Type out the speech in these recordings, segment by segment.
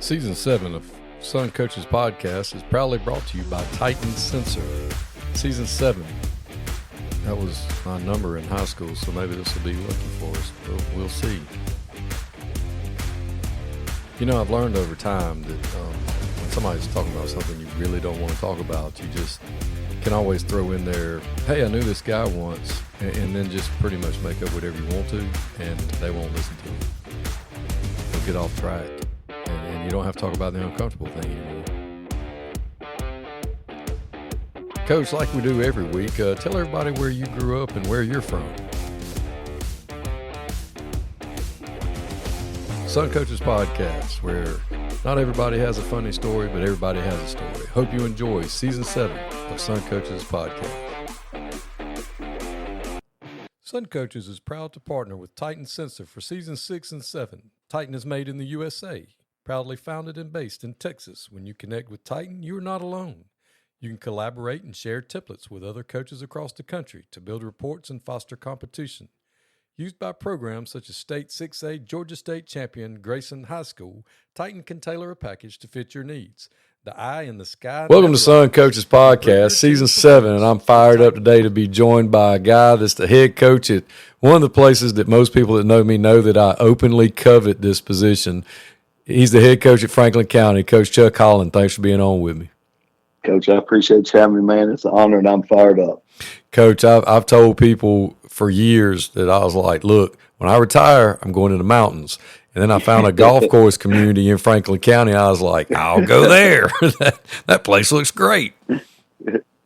Season 7 of Sun Coaches Podcast is proudly brought to you by Titan Sensor. Season 7. That was my number in high school, so maybe this will be lucky for us. We'll see. You know, I've learned over time that when somebody's talking about something you really don't want to talk about, you just can always throw in there, hey, I knew this guy once, and then just pretty much make up whatever you want to, and they won't listen to it. They'll get off track, and you don't have to talk about the uncomfortable thing anymore. Coach, like we do every week, tell everybody where you grew up and where you're from. Sun Coaches Podcast, where not everybody has a funny story, but everybody has a story. Hope you enjoy Season 7 of Sun Coaches Podcast. Sun Coaches is proud to partner with Titan Sensor for Season 6 and 7. Titan is made in the USA, proudly founded and based in Texas. When you connect with Titan, you are not alone. You can collaborate and share templates with other coaches across the country to build reports and foster competition. Used by programs such as State 6A Georgia State champion Grayson High School, Titan can tailor a package to fit your needs. The eye in the sky. Welcome to Sun Coaches Podcast, Season 7, and I'm fired up today to be joined by a guy that's the head coach at one of the places that most people that know me know that I openly covet this position. He's the head coach at Franklin County, Coach Chuck Holland. Thanks for being on with me. Coach, I appreciate you having me, man. It's an honor, and I'm fired up. Coach, I've told people for years that I was like, look, when I retire, I'm going to the mountains. And then I found a golf course community in Franklin County. I was like, I'll go there. that place looks great.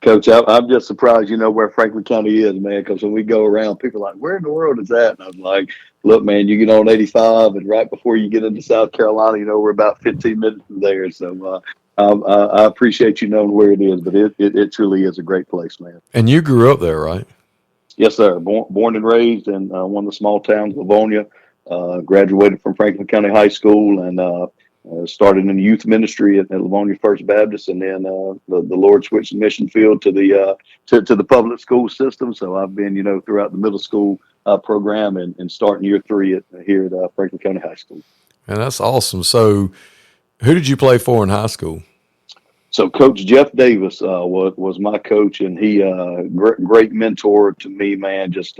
Coach, I'm just surprised you know where Franklin County is, man, because when we go around, people are like, where in the world is that? And I was like, look, man, you get on 85, and right before you get into South Carolina, you know, we're about 15 minutes from there. So I appreciate you knowing where it is, but it truly is a great place, man. And you grew up there, right? Yes, sir. Born and raised in one of the small towns, Livonia. Graduated from Franklin County High School and started in the youth ministry at Livonia First Baptist, and then the Lord switched the mission field to the public school system. So I've been, you know, throughout the middle school program and starting year 3 here at Franklin County High School. And that's awesome. So who did you play for in high school? So Coach Jeff Davis was my coach, and he great mentor to me, man. Just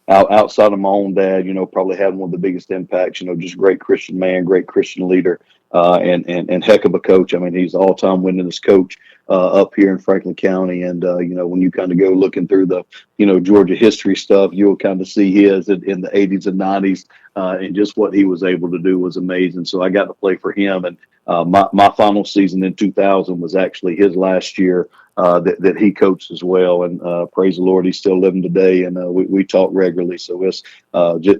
outside of my own dad, you know, probably had one of the biggest impacts. You know, just great Christian man, great Christian leader, and heck of a coach. I mean, he's the all-time winningest coach up here in Franklin County. And you know, when you kind of go looking through the Georgia history stuff, you'll kind of see his in the 80s and 90s, and just what he was able to do was amazing. So I got to play for him, and my final season in 2000 was actually his last year that he coached as well. And praise the Lord, he's still living today, and we talk regularly. So it's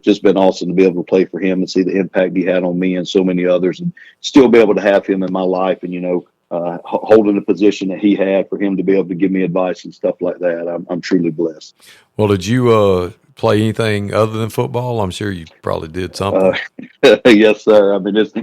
just been awesome to be able to play for him and see the impact he had on me and so many others, and still be able to have him in my life, and holding the position that he had, for him to be able to give me advice and stuff like that. I'm truly blessed. Well, did you play anything other than football? I'm sure you probably did something. Yes, sir. I mean, it's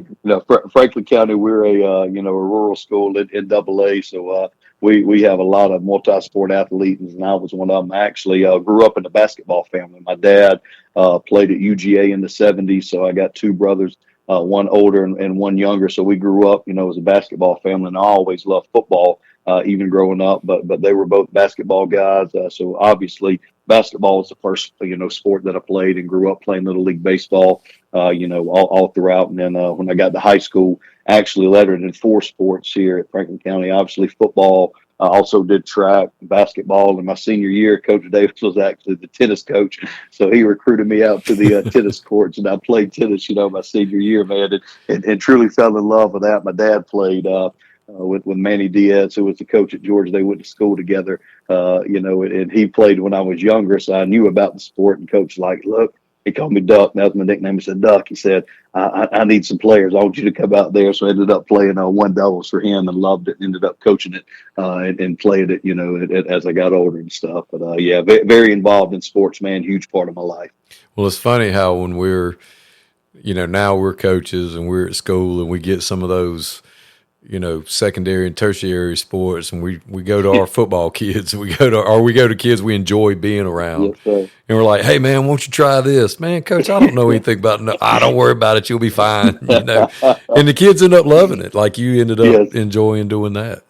Franklin County. We're a rural school in AA, so we have a lot of multi-sport athletes, and I was one of them. I actually grew up in a basketball family. My dad played at UGA in the 70s, so I got 2 brothers. One older and one younger. So we grew up, as a basketball family, and I always loved football, even growing up, but they were both basketball guys. So obviously basketball was the first, sport that I played, and grew up playing Little League baseball, all throughout. And then when I got to high school, I actually lettered in 4 sports here at Franklin County, obviously football. I also did track, basketball. In my senior year, Coach Davis was actually the tennis coach, so he recruited me out to the tennis courts, and I played tennis, my senior year, man, and truly fell in love with that. My dad played with Manny Diaz, who was the coach at Georgia. They went to school together, and he played when I was younger, so I knew about the sport. And Coach like, look, he called me Duck. That was my nickname. He said, Duck. He said, I need some players. I want you to come out there. So I ended up playing one doubles for him, and loved it. Ended up coaching it and played it, as I got older and stuff. But, very involved in sports, man. Huge part of my life. Well, it's funny how when we're, now we're coaches and we're at school and we get some of those, secondary and tertiary sports, and we go to our football kids, we go to kids we enjoy being around, Yes, sir. and we're like, hey man, won't you try this? Man, coach, I don't know anything about it. No, don't worry about it, you'll be fine. And the kids end up loving it, like you ended Yes. up enjoying doing that.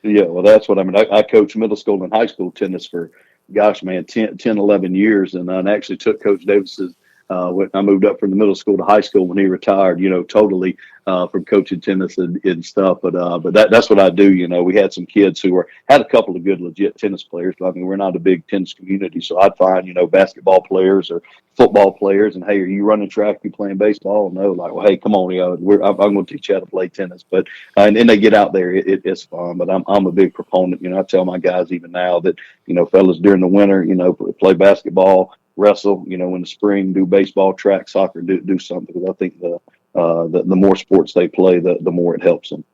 Yeah, well, that's what I mean. I coached middle school and high school tennis for, gosh, man, 10, 11 years. And I actually took Coach Davis's, when I moved up from the middle school to high school when he retired, totally from coaching tennis and stuff. But that's what I do. We had some kids who had a couple of good, legit tennis players. But I mean, we're not a big tennis community. So I'd find, basketball players or football players. And hey, are you running track? You playing baseball? No, like, well, hey, come on, I'm going to teach you how to play tennis. But and then they get out there, it's fun. But I'm a big proponent. I tell my guys even now that fellas during the winter, play basketball, wrestle. In the spring, do baseball, track, soccer, do something. Because I think the more sports they play, the more it helps them.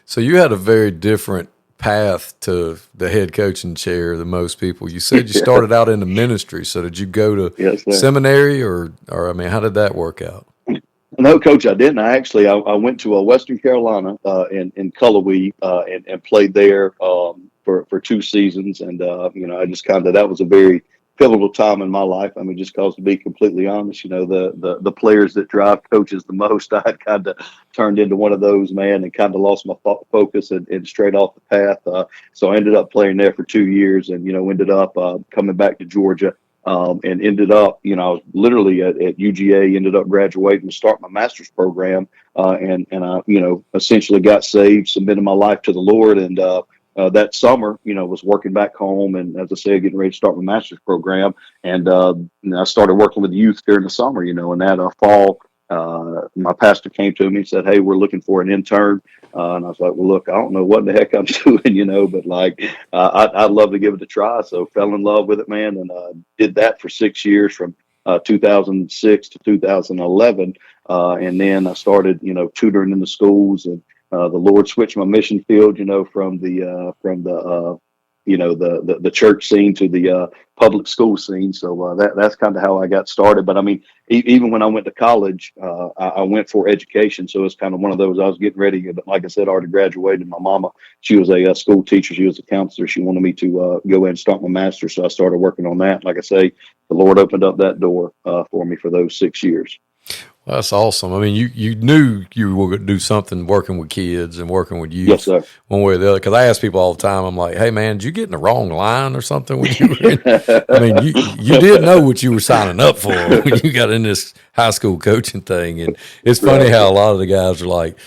So you had a very different path to the head coaching chair than most people. You said you started out in the ministry. So did you go to seminary or I mean, how did that work out? No, Coach, I didn't. I went to Western Carolina in Cullowhee and played there for 2 seasons. And, I just that was a very pivotal time in my life. I mean, just because, to be completely honest, the players that drive coaches the most, I had kind of turned into one of those, man, and kind of lost my focus and straight off the path. So I ended up playing there for 2 years and, ended up coming back to Georgia. And ended up, I was literally at UGA, ended up graduating to start my master's program. And I, essentially got saved, submitted my life to the Lord. And that summer, was working back home. And as I said, getting ready to start my master's program. And I started working with youth during the summer, and that fall, my pastor came to me and said, hey, we're looking for an intern. And I was like, well, look, I don't know what the heck I'm doing, but I'd love to give it a try. So fell in love with it, man. And did that for 6 years from 2006 to 2011. And then I started, tutoring in the schools, and the Lord switched my mission field, from the the church scene to the public school scene. So that's kind of how I got started. But I mean, even when I went to college, I went for education. So it's kind of one of those, I was getting ready. But like I said, I already graduated. My mama, she was a school teacher. She was a counselor. She wanted me to go in and start my master's. So I started working on that. Like I say, the Lord opened up that door for me for those 6 years. Well, that's awesome. I mean, you knew you were going to do something working with kids and working with youth, yes, sir, one way or the other. Because I ask people all the time, I'm like, hey, man, did you get in the wrong line or something when you were in? I mean, you did know what you were signing up for when you got in this high school coaching thing. And it's funny how a lot of the guys are like,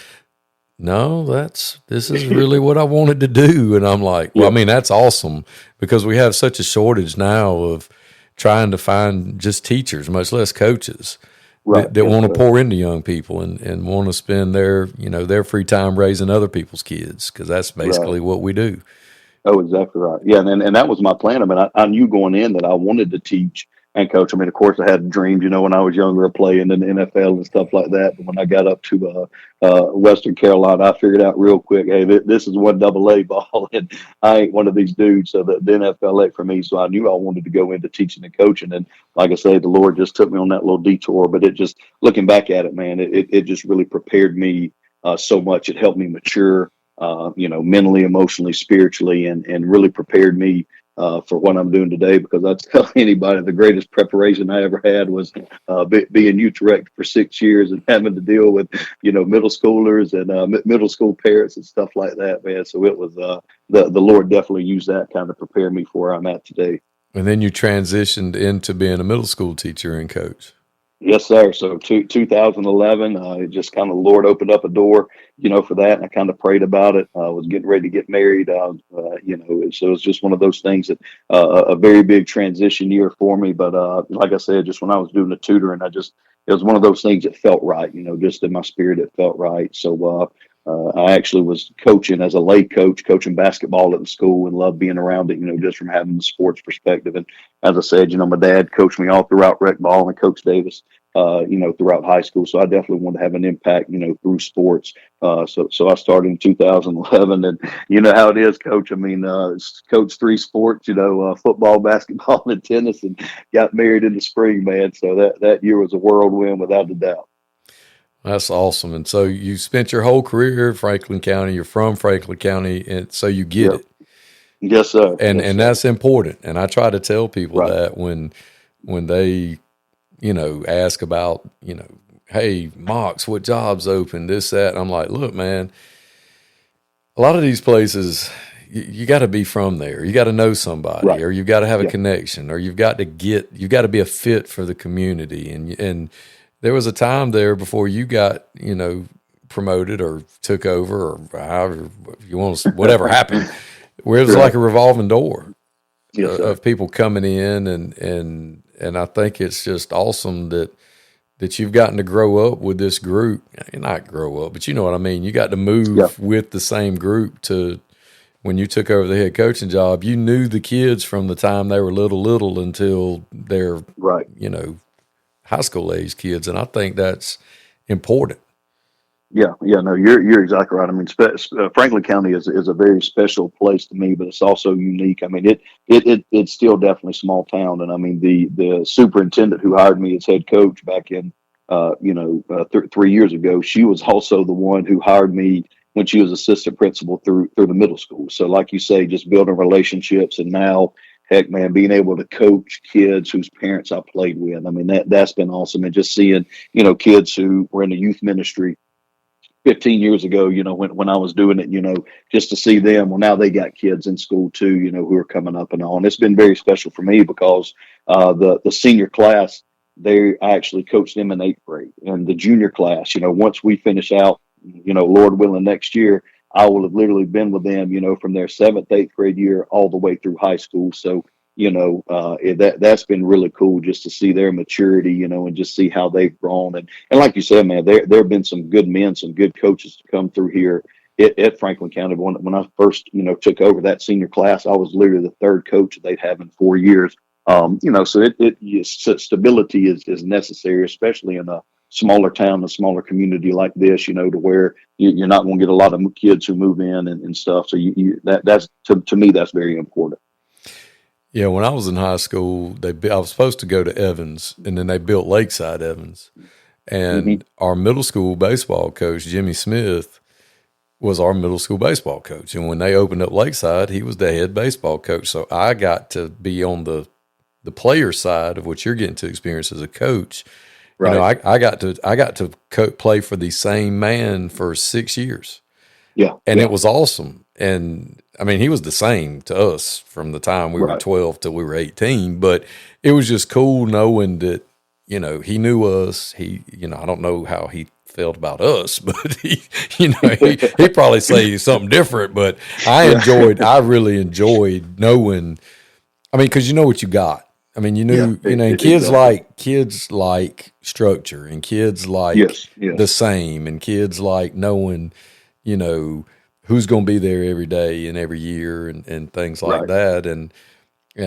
no, this is really what I wanted to do. And I'm like, well, I mean, that's awesome, because we have such a shortage now of trying to find just teachers, much less coaches. Right. That want to pour into young people and want to spend their free time raising other people's kids, because that's basically what we do. Oh, exactly right. Yeah, and that was my plan. I mean, I knew going in that I wanted to teach and coach. I mean, of course, I had dreams, when I was younger, of playing in the NFL and stuff like that. But when I got up to Western Carolina, I figured out real quick, hey, this is one AA ball, and I ain't one of these dudes. So the NFL ain't for me. So I knew I wanted to go into teaching and coaching. And like I say, the Lord just took me on that little detour. But it just, looking back at it, man, it just really prepared me so much. It helped me mature, mentally, emotionally, spiritually, and really prepared me for what I'm doing today. Because I tell anybody, the greatest preparation I ever had was being youth director for 6 years and having to deal with, middle schoolers and middle school parents and stuff like that, man. So it was the Lord definitely used that kind of prepare me for where I'm at today. And then you transitioned into being a middle school teacher and coach. Yes, sir. So 2011, it just kind of, Lord opened up a door, for that. And I kind of prayed about it. I was getting ready to get married, so it's just one of those things that a very big transition year for me. But like I said, just when I was doing the tutoring, it was one of those things that felt right, just in my spirit, it felt right. So I actually was coaching as a lay coach, coaching basketball at the school, and loved being around it, just from having the sports perspective. And as I said, my dad coached me all throughout rec ball and Coach Davis, throughout high school. So I definitely wanted to have an impact, through sports. So I started in 2011, and you know how it is, Coach. I mean, coached 3 sports, football, basketball, and tennis, and got married in the spring, man. So that year was a whirlwind without a doubt. That's awesome. And so you spent your whole career in Franklin County. You're from Franklin County, and so you get Yep. it. Yes, sir. And Yes, and sir. that's important. And I try to tell people Right. that when they, ask about, hey, Mox, what jobs open, this, that. And I'm like, look, man, a lot of these places, you got to be from there. You got to know somebody, Right. or you've got to have a Yeah. connection, or you've got to be a fit for the community. And there was a time there before you got, promoted or took over, or however you want to, whatever happened, where it was like Right. a revolving door Yes, sir. of people coming in, and I think it's just awesome that you've gotten to grow up with this group. Not grow up, but you know what I mean. You got to Yeah. move with the same group to when you took over the head coaching job. You knew the kids from the time they were little until they're, Right. high school age kids. And I think that's important. Yeah, yeah, no, you're exactly right. I mean, Franklin County is a very special place to me, but it's also unique. I mean, it's still definitely small town, and I mean the superintendent who hired me as head coach back in 3 years ago, she was also the one who hired me when she was assistant principal through the middle school. So, like you say, just building relationships, and now, heck, man, being able to coach kids whose parents I played with. I mean, that's been awesome, and just seeing kids who were in the youth ministry 15 years ago, when I was doing it, just to see them. Well, now they got kids in school too, who are coming up and on. It's been very special for me because the senior class, I actually coached them in 8th grade, and the junior class, once we finish out, Lord willing, next year, I will have literally been with them, from their 7th, 8th grade year all the way through high school. So that's been really cool just to see their maturity, and just see how they've grown. And like you said, man, there have been some good men, some good coaches to come through here at Franklin County. When I first, took over that senior class, I was literally the third coach they'd have in 4 years. So stability is necessary, especially in a smaller town, a smaller community like this, to where you're not going to get a lot of kids who move in and stuff. So that's to me, that's very important. Yeah, when I was in high school, I was supposed to go to Evans, and then they built Lakeside Evans. Hmm. And our middle school baseball coach, Jimmy Smith, was our middle school baseball coach. And when they opened up Lakeside, he was the head baseball coach. So I got to be on the player side of what you're getting to experience as a coach. Right. I got to play for the same man for 6 years. Yeah. And Yeah. it was awesome. And I mean, he was the same to us from the time we were Right. 12 till we were 18, but it was just cool knowing that, he knew us. I don't know how he felt about us, but he probably say something different, but Yeah. I really enjoyed knowing, I mean, cause you know what you got. I mean, Yeah. and kids like structure, and kids like Yes. the Yes. same, and kids like knowing, who's going to be there every day and every year, and things like Right. that. And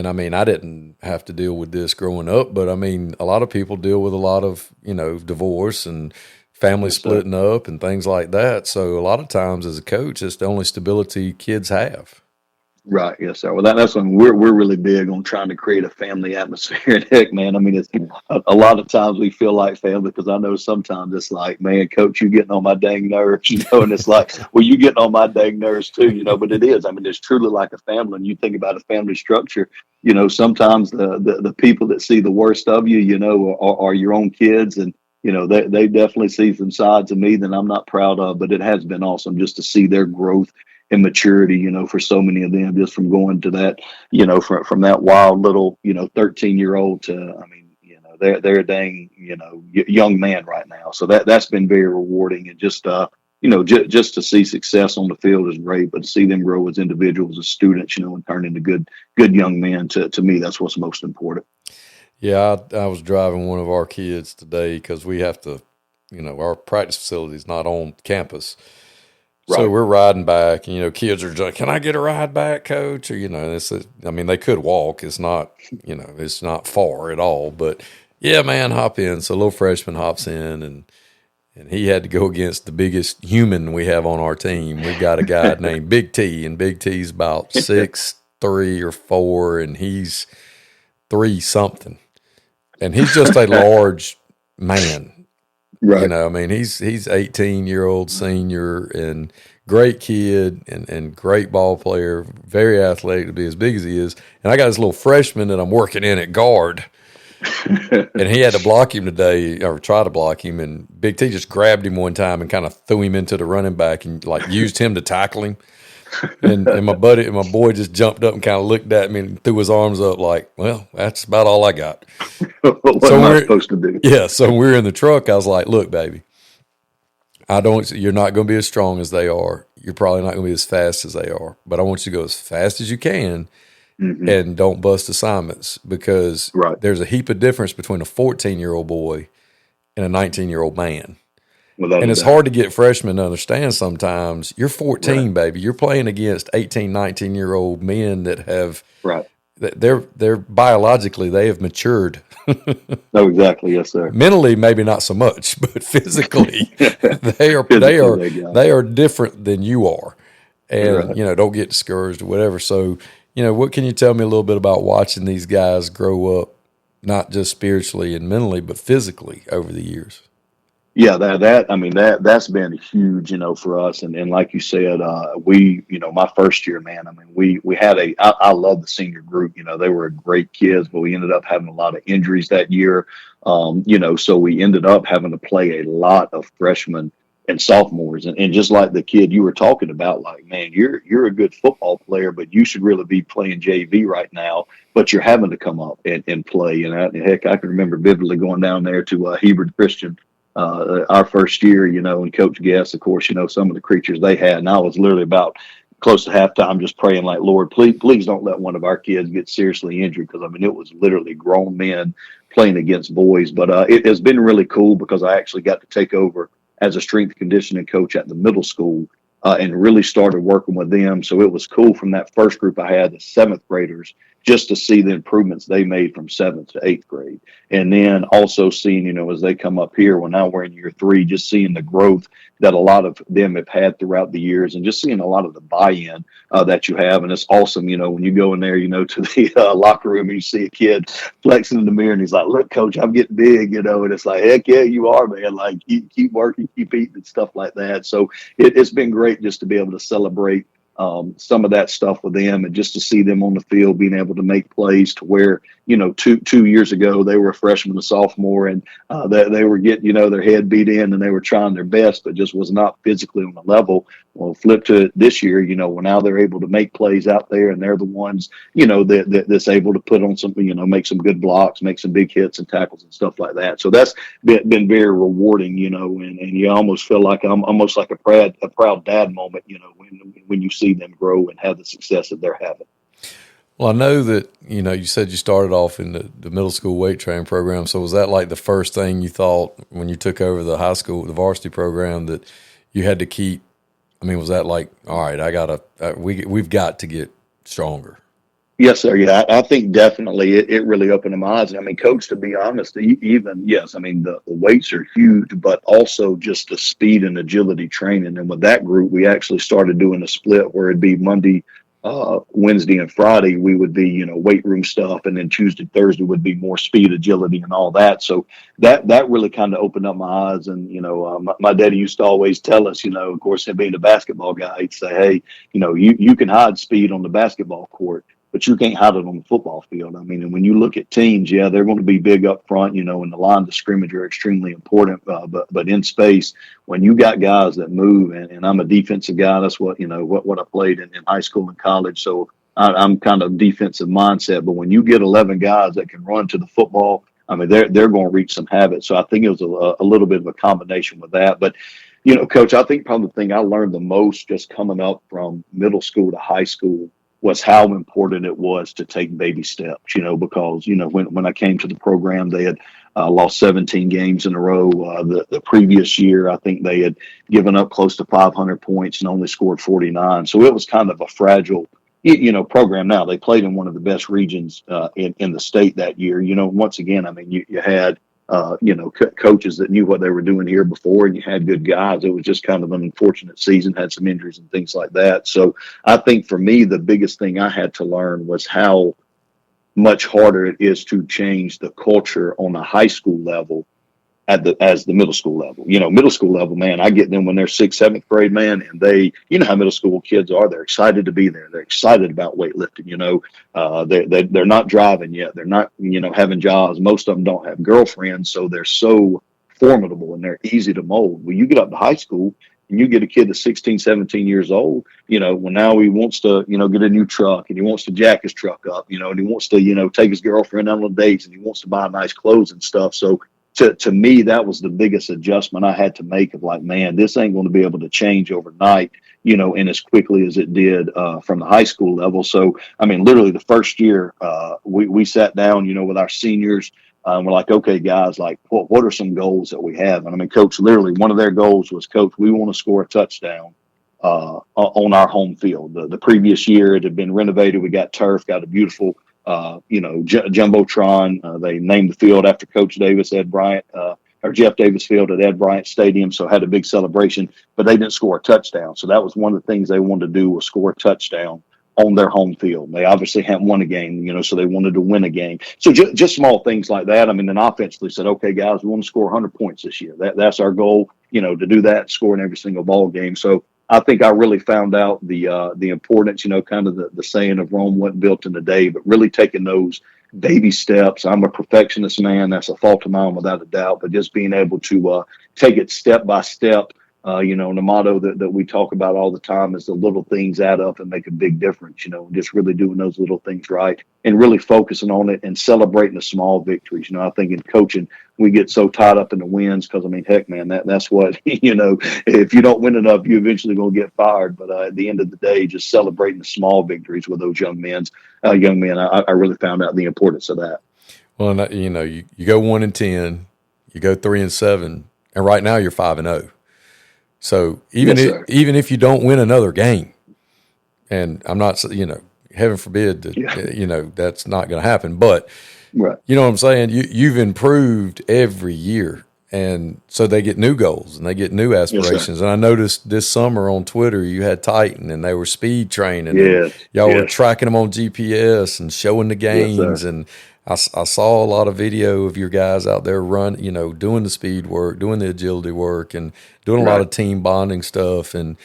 I mean, I didn't have to deal with this growing up, but I mean, a lot of people deal with a lot of, divorce and family Yes, sir. splitting up and things like that. So a lot of times as a coach, it's the only stability kids have. Right. Yes, sir. Well, that's when we're really big on trying to create a family atmosphere. And heck, man, I mean, it's a lot of times we feel like family, because I know sometimes it's like, man, coach, you getting on my dang nerves, and it's like, well, you getting on my dang nerves too, but it is. I mean, it's truly like a family. And you think about a family structure, sometimes the people that see the worst of you, are your own kids. And, they definitely see some sides of me that I'm not proud of, but it has been awesome just to see their growth and maturity, for so many of them, just from going to that, from that wild little, 13-year-old to, I mean, they're a dang, young man right now. So that's been very rewarding. And just, just to see success on the field is great, but to see them grow as individuals, as students, and turn into good young men, to me, that's what's most important. Yeah, I was driving one of our kids today because we have to, our practice facility is not on campus. So Right. we're riding back, and kids are like, "Can I get a ride back, coach?" Or I mean, they could walk. It's not, it's not far at all. But yeah, man, hop in. So little freshman hops in, and he had to go against the biggest human we have on our team. We've got a guy named Big T, and Big T's about 6'3" or 6'4", and he's 3 something, and he's just a large man. Right. I mean, he's 18-year-old senior and great kid and great ball player, very athletic to be as big as he is. And I got this little freshman that I'm working in at guard, and he had to block him today, or try to block him. And Big T just grabbed him one time and kind of threw him into the running back and like used him to tackle him. And my boy just jumped up and kind of looked at me and threw his arms up like, well, that's about all I got. What So am I supposed to do? yeah, so we're in the truck. I was like, look, baby, you're not going to be as strong as they are. You're probably not going to be as fast as they are, but I want you to go as fast as you can and don't bust assignments, because Right. there's a heap of difference between a 14-year-old boy and a 19-year-old man. Without And a it's doubt. hard to get freshmen to understand sometimes. You're 14, Right. baby. You're playing against 18, 19-year-old men that have Right. they're biologically they have matured. No, exactly. Yes, sir. Mentally, maybe not so much, but physically, they are Physically, they got they are different than you are, and Right. don't get discouraged or whatever. So, what can you tell me a little bit about watching these guys grow up, not just spiritually and mentally, but physically over the years? Yeah, I mean, that's been huge, for us. And like you said, we, my first year, man, I mean, we had I love the senior group, they were great kids, but we ended up having a lot of injuries that year. So we ended up having to play a lot of freshmen and sophomores. And just like the kid you were talking about, like, man, you're a good football player, but you should really be playing JV right now, but you're having to come up and play. And heck, I can remember vividly going down there to Hebron Christian our first year, and Coach Guess, of course, some of the creatures they had. And I was literally about close to halftime just praying like, Lord, please don't let one of our kids get seriously injured. Because, I mean, it was literally grown men playing against boys. But it has been really cool because I actually got to take over as a strength conditioning coach at the middle school and really started working with them. So it was cool from that first group I had, the seventh graders, just to see the improvements they made from seventh to eighth grade. And then also seeing, as they come up here, well, now we're in year three, just seeing the growth that a lot of them have had throughout the years and just seeing a lot of the buy-in that you have. And it's awesome, when you go in there, to the locker room and you see a kid flexing in the mirror and he's like, look, coach, I'm getting big, and it's like, heck yeah, you are, man. Like, keep working, keep eating and stuff like that. So it's been great just to be able to celebrate some of that stuff with them and just to see them on the field being able to make plays to where, 2 years ago they were a freshman and sophomore and they were getting, their head beat in and they were trying their best, but just was not physically on the level. Well, flip to it this year, well, now they're able to make plays out there and they're the ones, that's able to put on some, make some good blocks, make some big hits and tackles and stuff like that. So that's been very rewarding, and you almost feel like I'm almost like a proud dad moment, when you see them grow and have the success that they're having. Well, I know that, you said you started off in the middle school weight training program. So was that like the first thing you thought when you took over the high school, the varsity program, that you had to keep? I mean, was that like, all right, we've got to get stronger? Yes, sir. Yeah, I think definitely it really opened my eyes. I mean, coach, to be honest, even, yes, I mean, the weights are huge, but also just the speed and agility training. And with that group, we actually started doing a split where it'd be Monday, Wednesday, and Friday. We would be, weight room stuff. And then Tuesday, Thursday would be more speed, agility, and all that. So that really kind of opened up my eyes. And, my daddy used to always tell us, of course, him being a basketball guy, he'd say, hey, you can hide speed on the basketball court, but you can't hide it on the football field. I mean, and when you look at teams, yeah, they're going to be big up front, and the line of scrimmage are extremely important. But in space, when you got guys that move, and I'm a defensive guy, that's what, what I played in high school and college. So I'm kind of defensive mindset. But when you get 11 guys that can run to the football, I mean, they're going to reach some habits. So I think it was a little bit of a combination with that. But, Coach, I think probably the thing I learned the most just coming up from middle school to high school was how important it was to take baby steps, because, when I came to the program, they had lost 17 games in a row. The previous year, I think they had given up close to 500 points and only scored 49. So it was kind of a fragile, program. Now they played in one of the best regions in the state that year. Once again, I mean, you had coaches that knew what they were doing here before, and you had good guys. It was just kind of an unfortunate season, had some injuries and things like that. So I think for me, the biggest thing I had to learn was how much harder it is to change the culture on a high school level as the middle school level. Middle school level, man, I get them when they're 6th, 7th grade, man, and they, how middle school kids are. They're excited to be there. They're excited about weightlifting. They're not driving yet. They're not, having jobs. Most of them don't have girlfriends, so they're so formidable and they're easy to mold. When you get up to high school and you get a kid that's 16, 17 years old, well, now he wants to, get a new truck and he wants to jack his truck up, and he wants to, take his girlfriend out on dates and he wants to buy nice clothes and stuff. So to me, that was the biggest adjustment I had to make of like, man, this ain't going to be able to change overnight, and as quickly as it did from the high school level. So, I mean, literally the first year we sat down, with our seniors. We're like, okay, guys, like, what are some goals that we have? And I mean, Coach, literally one of their goals was, Coach, we want to score a touchdown on our home field. The previous year, it had been renovated. We got turf, got a beautiful, jumbotron. They named the field after Coach Davis, Ed Bryant, or Jeff Davis Field at Ed Bryant Stadium. So had a big celebration, but they didn't score a touchdown. So that was one of the things they wanted to do, was score a touchdown on their home field. They obviously hadn't won a game, so they wanted to win a game. So just small things like that. I mean, then offensively said, okay, guys, we want to score 100 points this year. That's our goal, to do that, score in every single ball game. So I think I really found out the importance, kind of the saying of Rome wasn't built in a day, but really taking those baby steps. I'm a perfectionist, man. That's a fault of mine without a doubt, but just being able to take it step by step. And the motto that we talk about all the time is the little things add up and make a big difference, just really doing those little things right and really focusing on it and celebrating the small victories. I think in coaching, we get so tied up in the wins because, I mean, heck, man, that's what, if you don't win enough, you eventually going to get fired. But at the end of the day, just celebrating the small victories with those young men, I really found out the importance of that. Well, you go 1-10, you go 3-7, and right now you're 5-0. So even if you don't win another game, and I'm not, heaven forbid that, that's not going to happen, but right. You know what I'm saying? You've improved every year. And so they get new goals and they get new aspirations. Yes, and I noticed this summer on Twitter, you had Titan and they were speed training. Yes, y'all were tracking them on GPS and showing the gains. Yes, and I saw a lot of video of your guys out there doing the speed work, doing the agility work, and doing a lot of team bonding stuff. And,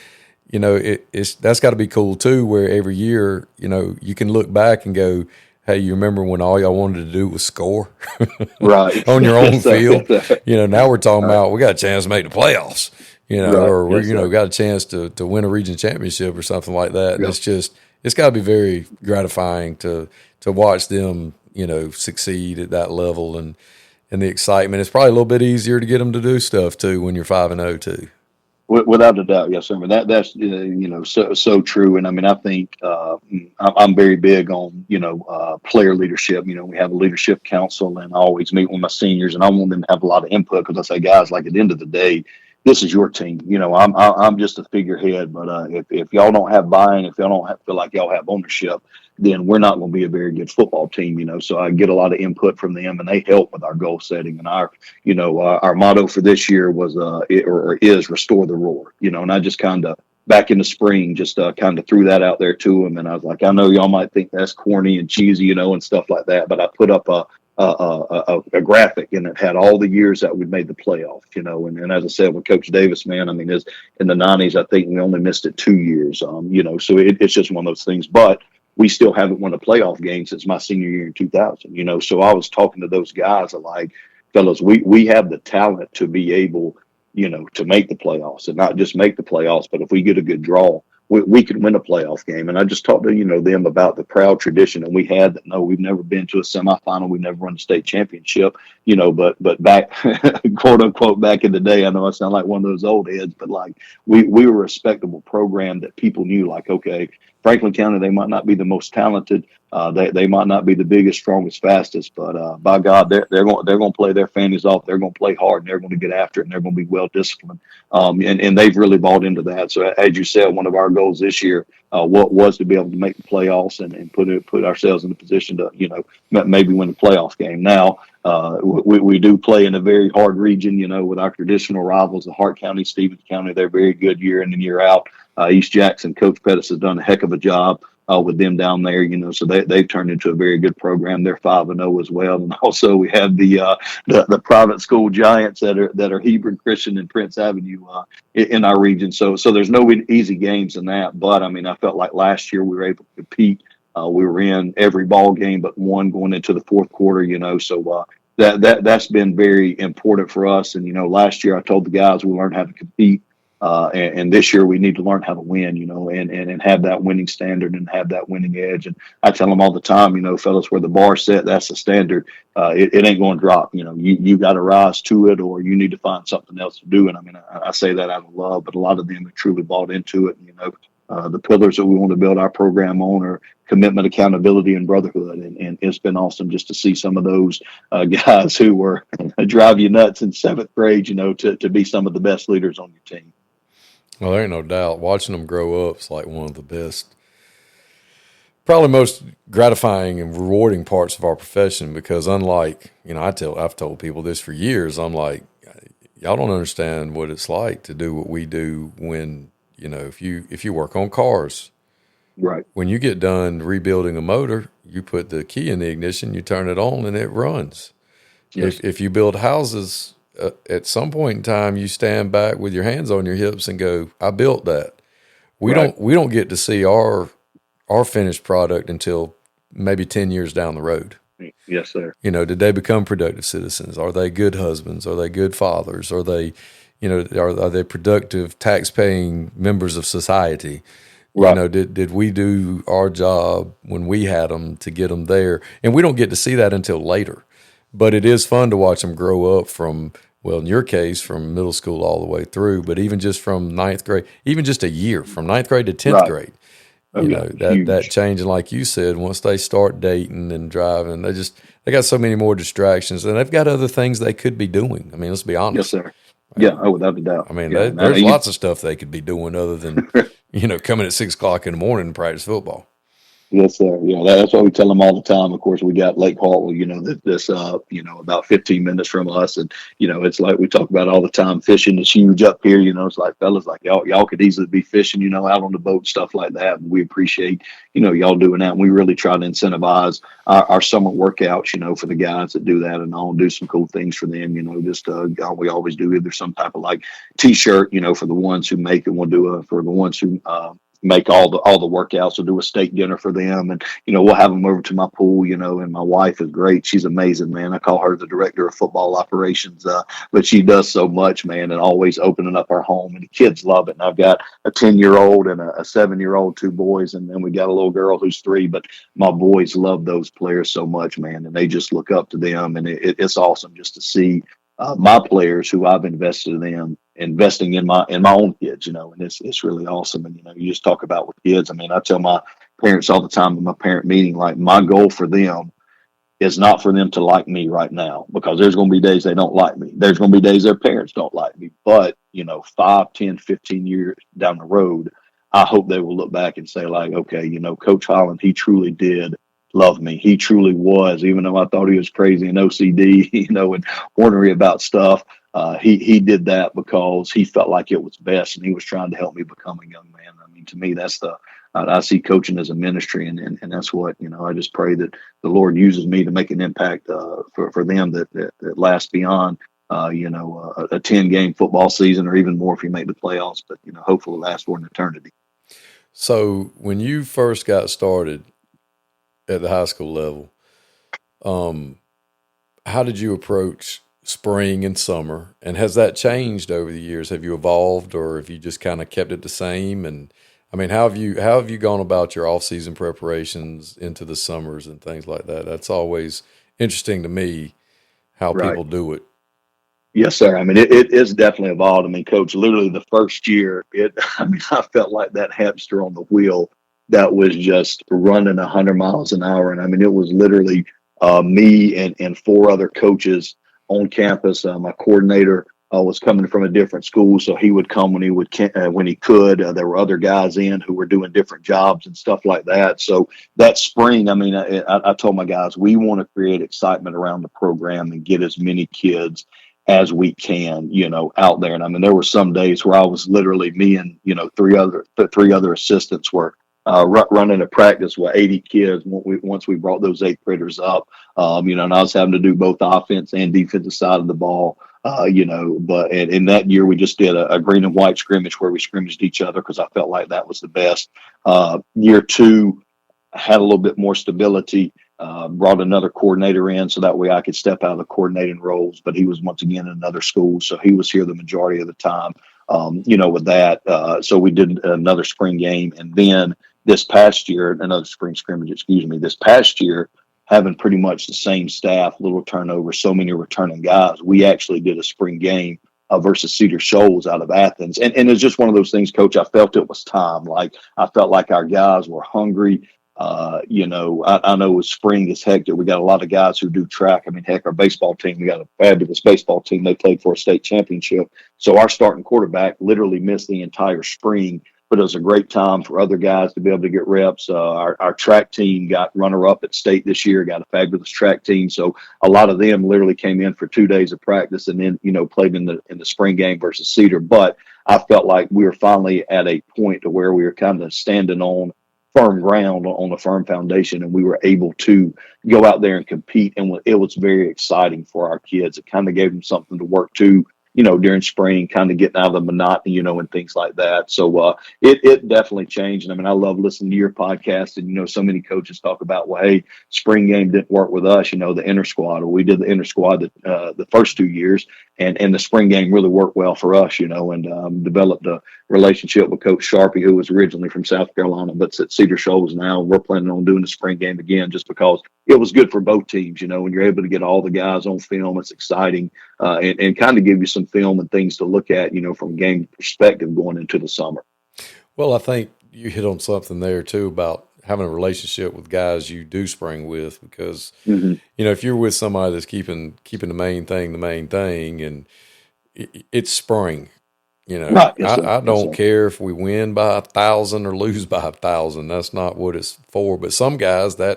that's got to be cool too, where every year, you can look back and go, hey, you remember when all y'all wanted to do was score right on your own field? Now we're talking about we got a chance to make the playoffs, or we got a chance to win a region championship or something like that. And it's got to be very gratifying to watch them, succeed at that level and the excitement. It's probably a little bit easier to get them to do stuff too when you're 5-0 too. Without a doubt, yes, sir. That's so true. And I mean, I think I'm very big on player leadership. We have a leadership council, and I always meet with my seniors, and I want them to have a lot of input because I say, guys, like at the end of the day, this is your team. I'm just a figurehead, but if y'all don't have buy-in, if y'all don't feel like y'all have ownership, then we're not going to be a very good football team. So I get a lot of input from them, and they help with our goal setting. And our motto for this year was is restore the roar. And I just kind of back in the spring just kind of threw that out there to them, and I was like, I know y'all might think that's corny and cheesy, and stuff like that, but I put up a graphic, and it had all the years that we'd made the playoff, and as I said, with Coach Davis, man, I mean, in the 90s, I think we only missed it 2 years, so it's just one of those things, but we still haven't won a playoff game since my senior year in 2000, so I was talking to those guys like, fellas, we have the talent to be able, to make the playoffs, and not just make the playoffs, but if we get a good draw, we could win a playoff game. And I just talked to, them about the proud tradition that we had that, no, we've never been to a semifinal. We've never won a state championship, but back, quote unquote, back in the day, I know I sound like one of those old heads, but like we were a respectable program that people knew, like, okay, Franklin County, they might not be the most talented. They might not be the biggest, strongest, fastest, but by God, they're going to play their fannies off. They're going to play hard, and they're going to get after it, and they're going to be well disciplined. And they've really bought into that. So as you said, one of our goals this year was to be able to make the playoffs and put ourselves in a position to maybe win the playoff game. Now we do play in a very hard region, with our traditional rivals, the Hart County, Stevens County. They're very good year in and year out. East Jackson, Coach Pettis has done a heck of a job with them down there, so they've turned into a very good program. They're 5-0 as well. And also we have the private school giants that are Hebrew Christian in Prince Avenue, in our region. So there's no easy games in that. But I mean, I felt like last year we were able to compete. We were in every ball game but one going into the fourth quarter, so that's been very important for us. And, last year I told the guys we learned how to compete. And this year we need to learn how to win, and have that winning standard and have that winning edge. And I tell them all the time, fellas, where the bar's set, that's the standard. It ain't going to drop. You got to rise to it, or you need to find something else to do. And I mean, I say that out of love, but a lot of them have truly bought into it. The pillars that we want to build our program on are commitment, accountability, and brotherhood. And it's been awesome just to see some of those guys who were drive you nuts in seventh grade, to be some of the best leaders on your team. Well, there ain't no doubt. Watching them grow up is like one of the best, probably most gratifying and rewarding parts of our profession, because unlike, I've told people this for years, I'm like, y'all don't understand what it's like to do what we do when, if you work on cars. Right. When you get done rebuilding a motor, you put the key in the ignition, you turn it on, and it runs. Yes. If you build houses, at some point in time, you stand back with your hands on your hips and go, "I built that." We don't get to see our finished product until maybe 10 years down the road. Yes, sir. Did they become productive citizens? Are they good husbands? Are they good fathers? Are they, are they productive, tax-paying members of society? Right. Did we do our job when we had them to get them there? And we don't get to see that until later. But it is fun to watch them grow up from, well, in your case, from middle school all the way through, but even just from ninth grade, even just a year, from ninth grade to 10th grade, that change. And like you said, once they start dating and driving, they got so many more distractions, and they've got other things they could be doing. I mean, let's be honest. Yes, sir. Yeah, without a doubt. I mean, there's lots of stuff they could be doing other than, coming at 6 o'clock in the morning and practice football. Yes, sir. That's what we tell them all the time. Of course, we got Lake Hartwell, this about 15 minutes from us. And, it's like we talk about all the time, fishing is huge up here. It's like, fellas, like y'all could easily be fishing, out on the boat, stuff like that. And we appreciate, y'all doing that. And we really try to incentivize our summer workouts, for the guys that do that and all, do some cool things for them, we always do either some type of like T-shirt, for the ones who make it. We'll do for the ones who, make all the workouts. We'll do a steak dinner for them, and we'll have them over to my pool. And my wife is great. She's amazing, man. I call her the director of football operations, but she does so much, man, and always opening up our home. And the kids love it. And I've got a 10-year-old and a 7-year-old, 2 boys, and then we got a little girl who's 3. But my boys love those players so much, man, and they just look up to them. And it's awesome just to see my players who I've invested in them, investing in my own kids, and it's really awesome. And, you just talk about with kids. I mean, I tell my parents all the time in my parent meeting, like, my goal for them is not for them to like me right now, because there's going to be days they don't like me. There's going to be days their parents don't like me, but 5, 10, 15 years down the road, I hope they will look back and say, like, okay, Coach Holland, he truly did love me. He truly was, even though I thought he was crazy and OCD, and ornery about stuff. He did that because he felt like it was best, and he was trying to help me become a young man. I mean, to me, that's I see coaching as a ministry, and that's what, I just pray that the Lord uses me to make an impact for them that lasts beyond, a 10-game football season, or even more if you make the playoffs, but, hopefully last for an eternity. So when you first got started at the high school level, how did you approach spring and summer, and has that changed over the years? Have you evolved, or have you just kind of kept it the same? And I mean, how have you gone about your off-season preparations into the summers and things like that? That's always interesting to me, how people do it. Yes, sir. I mean, it is definitely evolved. I mean, Coach, literally the first year, I felt like that hamster on the wheel that was just running 100 miles an hour. And I mean, it was literally me and 4 other coaches on campus. My coordinator was coming from a different school, so he would come when he could. There were other guys in who were doing different jobs and stuff like that. So that spring, I mean, I told my guys, we want to create excitement around the program and get as many kids as we can, out there. And I mean, there were some days where I was literally, me and 3 other assistants were running a practice with 80 kids once we brought those 8 critters up. And I was having to do both the offense and defensive side of the ball. But in that year we just did a green and white scrimmage where we scrimmaged each other because I felt like that was the best. Year 2 had a little bit more stability. Brought another coordinator in so that way I could step out of the coordinating roles, but he was once again in another school, so he was here the majority of the time. With that, so we did another spring game, and then this past year, another spring scrimmage. This past year, having pretty much the same staff, little turnover, so many returning guys, we actually did a spring game versus Cedar Shoals out of Athens, and it's just one of those things, Coach. I felt it was time. Like I felt like our guys were hungry. I know with spring is hectic. We got a lot of guys who do track. I mean, heck, our baseball team, we got a fabulous baseball team. They played for a state championship. So our starting quarterback literally missed the entire spring, but it was a great time for other guys to be able to get reps. Our track team got runner up at state this year, got a fabulous track team. So a lot of them literally came in for 2 days of practice and then, played in the spring game versus Cedar. But I felt like we were finally at a point to where we were kind of standing on firm ground, on a firm foundation, and we were able to go out there and compete. And it was very exciting for our kids. It kind of gave them something to work to, during spring, kind of getting out of the monotony, and things like that. So it definitely changed. And I mean, I love listening to your podcast, and so many coaches talk about, well, hey, spring game didn't work with us, the inter squad. Or we did the inter squad the first 2 years, and the spring game really worked well for us, and developed a relationship with Coach Sharpie, who was originally from South Carolina, but's at Cedar Shoals now. We're planning on doing the spring game again just because it was good for both teams, when you're able to get all the guys on film. It's exciting, and kind of give you some film and things to look at, from a game perspective going into the summer. Well, I think you hit on something there too about having a relationship with guys you do spring with, because, if you're with somebody that's keeping the main thing, and it's spring. Right. Yes, I don't care if we win by 1,000 or lose by 1,000. That's not what it's for. But some guys, they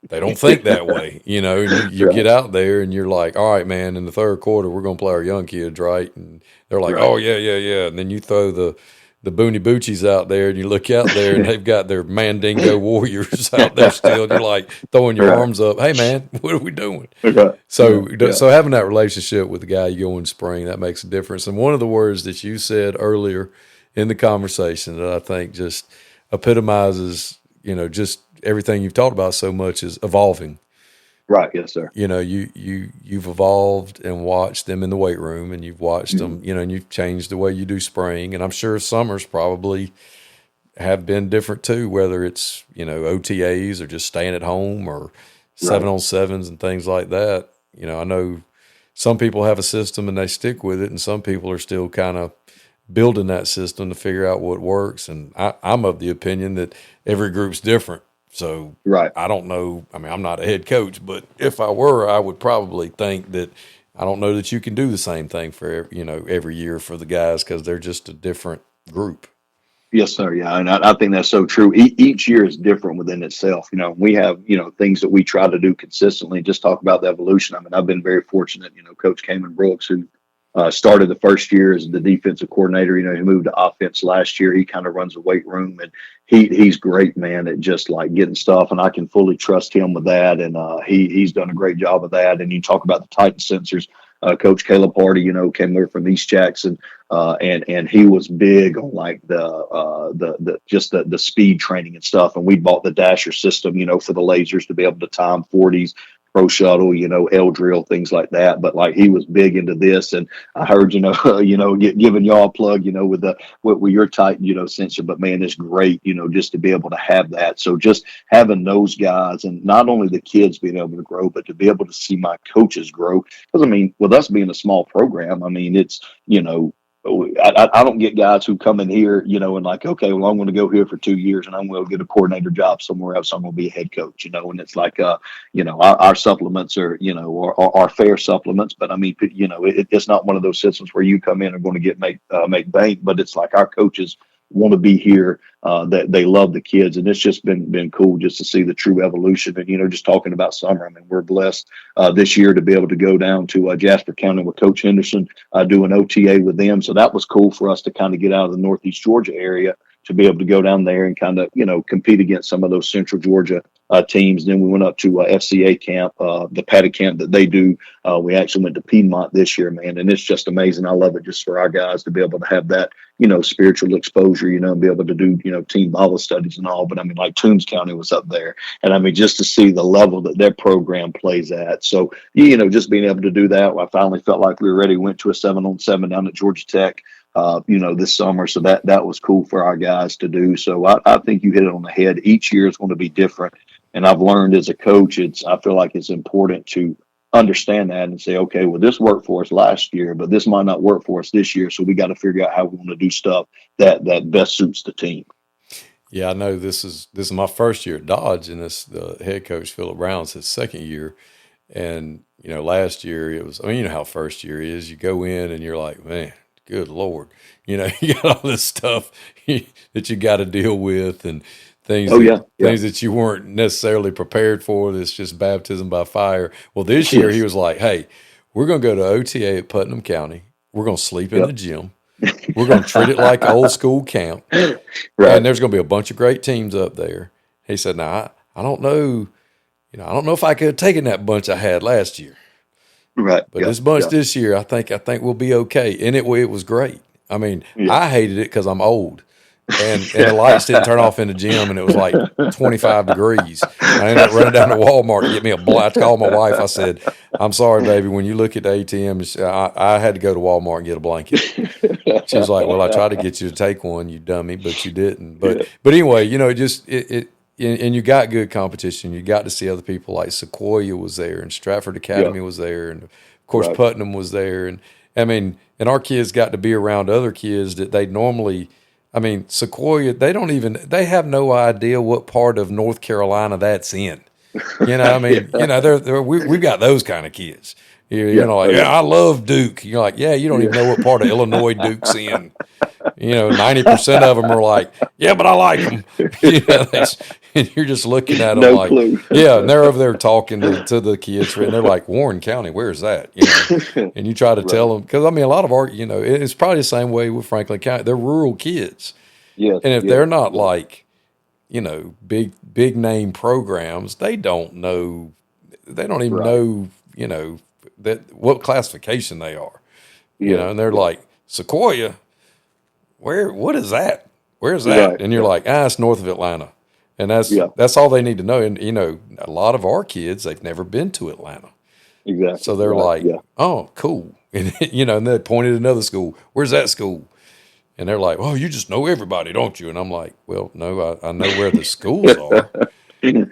don't think that way. You right. Get out there and you're like, all right, man, in the third quarter, we're going to play our young kids, right? And they're like, right. Oh, yeah. And then you throw the Booney Boochies out there, and you look out there and they've got their Mandingo Warriors out there still. And you're like throwing your arms up. Hey, man, what are we doing? Okay. So having that relationship with the guy you go in spring, that makes a difference. And one of the words that you said earlier in the conversation that I think just epitomizes, just everything you've talked about so much is evolving. Right. Yes, sir. You've evolved and watched them in the weight room, and you've watched them, and you've changed the way you do spring. And I'm sure summers probably have been different too, whether it's, OTAs or just staying at home or 7-on-7s and things like that. I know some people have a system and they stick with it, and some people are still kind of building that system to figure out what works. And I'm of the opinion that every group's different. So right. I don't know. I mean, I'm not a head coach, but if I were, I would probably think that I don't know that you can do the same thing for, every year for the guys, because they're just a different group. Yes, sir. Yeah. And I think that's so true. Each year is different within itself. We have, things that we try to do consistently, just talk about the evolution. I mean, I've been very fortunate, Coach Kamen Brooks, who started the first year as the defensive coordinator. He moved to offense last year. He kind of runs the weight room, and he's great, man, at just like getting stuff. And I can fully trust him with that. And he's done a great job of that. And you talk about the Titan sensors. Coach Caleb Hardy, came there from East Jackson, and he was big on like the speed training and stuff. And we bought the Dasher system, for the lasers to be able to time 40s. Pro shuttle, L drill, things like that. But like he was big into this, and I heard, giving y'all a plug, with your Titan, sensor. But man, it's great, just to be able to have that. So just having those guys, and not only the kids being able to grow, but to be able to see my coaches grow. Because I mean, with us being a small program, I mean, it's I don't get guys who come in here, and like, okay, well, I'm going to go here for 2 years and I'm going to get a coordinator job somewhere else. I'm going to be a head coach, and it's like, our supplements are, are fair supplements, but I mean, it's not one of those systems where you come in and going to make bank, but it's like our coaches want to be here, that they love the kids. And it's just been cool just to see the true evolution. And, just talking about summer, I mean, we're blessed this year to be able to go down to Jasper County with Coach Henderson, do an OTA with them. So that was cool for us to kind of get out of the Northeast Georgia area to be able to go down there and kind of, compete against some of those Central Georgia teams. Then we went up to FCA camp, the paddock camp that they do. We actually went to Piedmont this year, man, and it's just amazing. I love it just for our guys to be able to have that, spiritual exposure, and be able to do, team Bible studies and all. But I mean, like Toombs County was up there, and I mean, just to see the level that their program plays at. So, just being able to do that, I finally felt like we were ready. Went to a 7-on-7 down at Georgia Tech, this summer. So that was cool for our guys to do. So I think you hit it on the head. Each year is going to be different. And I've learned as a coach, I feel like it's important to understand that and say, okay, well, this worked for us last year, but this might not work for us this year. So we got to figure out how we want to do stuff that best suits the team. Yeah, I know this is my first year at Dodge, and the head coach, Philip Brown's his second year. And, last year it was, how first year is. You go in and you're like, man, good Lord, you got all this stuff that you got to deal with and things that you weren't necessarily prepared for. That's just baptism by fire. Well, this year he was like, hey, we're going to go to OTA at Putnam County. We're going to sleep in the gym. We're going to treat it like old school camp. Right. And there's going to be a bunch of great teams up there. He said, now, I don't know, I don't know if I could have taken that bunch I had last year. Right. But this bunch this year, I think we'll be okay. And it was great. I mean, I hated it because I'm old. And the lights didn't turn off in the gym, and it was like 25 degrees. I ended up running down to Walmart to get me a blanket. I called my wife. I said, I'm sorry, baby. When you look at the ATM, I had to go to Walmart and get a blanket. She was like, well, I tried to get you to take one, you dummy, but you didn't. But anyway, and you got good competition. You got to see other people like Sequoia was there, and Stratford Academy was there, and, of course, Putnam was there. And, I mean, and our kids got to be around other kids that they normally – I mean, Sequoia, they have no idea what part of North Carolina that's in. We've got those kind of kids. I love Duke. You're like, yeah, you don't even know what part of Illinois Duke's in. 90% of them are like, yeah, but I like them. And you're just looking at them clue. Yeah, and they're over there talking to the kids, and they're like, Warren County, where's that? And you try to tell them, because, I mean, a lot of our, it's probably the same way with Franklin County. They're rural kids. Yes, and if they're not like, big name programs, they don't even know, that what classification they are. And they're like, Sequoia, what is that? Where's that? Right. And you're like, it's north of Atlanta. And that's all they need to know. And, a lot of our kids, they've never been to Atlanta. Exactly. So they're oh, cool. And, and they pointed at another school. Where's that school? And they're like, oh, you just know everybody, don't you? And I'm like, well, no, I know where the schools are. Right.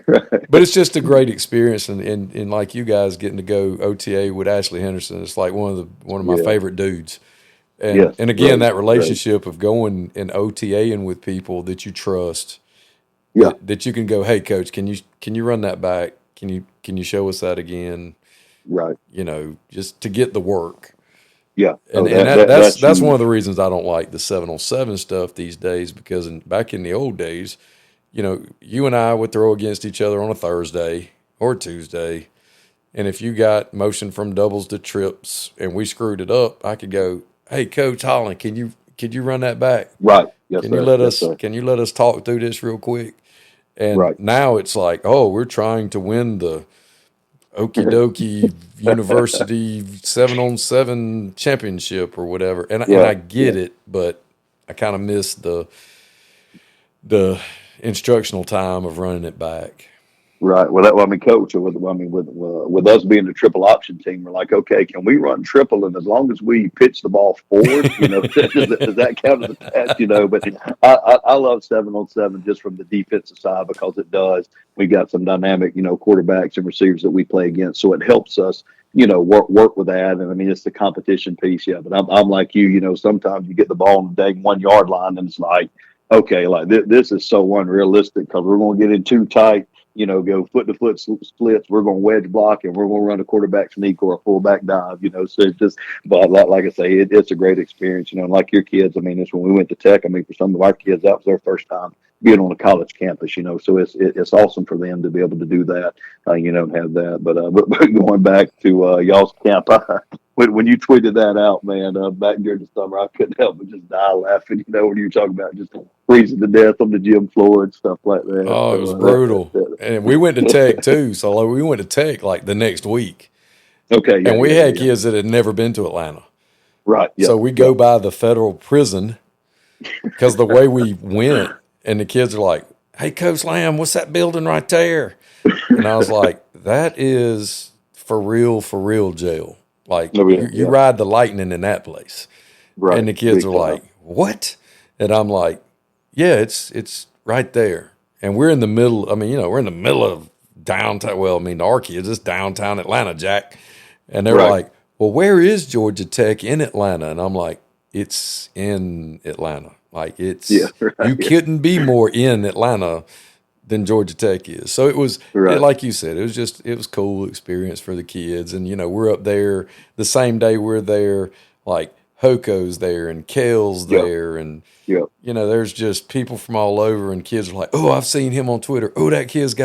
But it's just a great experience. And like you guys getting to go OTA with Ashley Henderson, it's like one of my favorite dudes. And, and again, that relationship of going and OTAing with people that you trust, that you can go, hey, coach, can you run that back? Can you show us that again? Right. Just to get the work. Yeah. And that's one of the reasons I don't like the 7-on-7 stuff these days, because back in the old days, you and I would throw against each other on a Thursday or Tuesday. And if you got motion from doubles to trips and we screwed it up, I could go, hey, Coach Holland, can you run that back? Right. Yes, can you let us talk through this real quick? And now it's like, we're trying to win the Okie dokie University 7-on-7 championship or whatever. And I get it, but I kind of miss the instructional time of running it back. Right. Well, Coach, with us being the triple option team, we're like, okay, can we run triple? And as long as we pitch the ball forward, does that count as a pass? But I love 7-on-7 just from the defensive side, because it does. We got some dynamic, quarterbacks and receivers that we play against, so it helps us, work with that. And I mean, it's the competition piece, But I'm like you, sometimes you get the ball on the dang 1 yard line, and it's like, okay, like this is so unrealistic because we're going to get in too tight. Go foot-to-foot splits. We're going to wedge block, and we're going to run a quarterback sneak or a fullback dive, So it's just, but like I say, it's a great experience, And like your kids, I mean, it's when we went to Tech. I mean, for some of our kids, that was their first time being on a college campus, So it's awesome for them to be able to do that, and have that. But going back to y'all's camp, when you tweeted that out, man, back during the summer, I couldn't help but just die laughing. When you were talking about just freezing to death on the gym floor and stuff like that. Oh, it was So brutal. And we went to Tech too. So like, we went to Tech like the next week. okay, And we had kids that had never been to Atlanta. Right. Yeah. So we go by the federal prison because the way we went, and the kids are like, "Hey, Coach Lamb, what's that building right there?" And I was like, "That is for real jail. Like you ride the lightning in that place." Right. And the kids are like, "What?" And I'm like, "Yeah, it's right there." And we're in the middle. I mean, we're in the middle of downtown. Well, I mean, our kids, it's downtown Atlanta, Jack. And they're like, "Well, where is Georgia Tech in Atlanta?" And I'm like, "It's in Atlanta. Like it's you couldn't be more in Atlanta than Georgia Tech is." So it was like you said, it was cool experience for the kids. And we're up there the same day we're there, like Hoko's there and Kale's there, and there's just people from all over, and kids are like, "Oh, I've seen him on Twitter. Oh, that kid's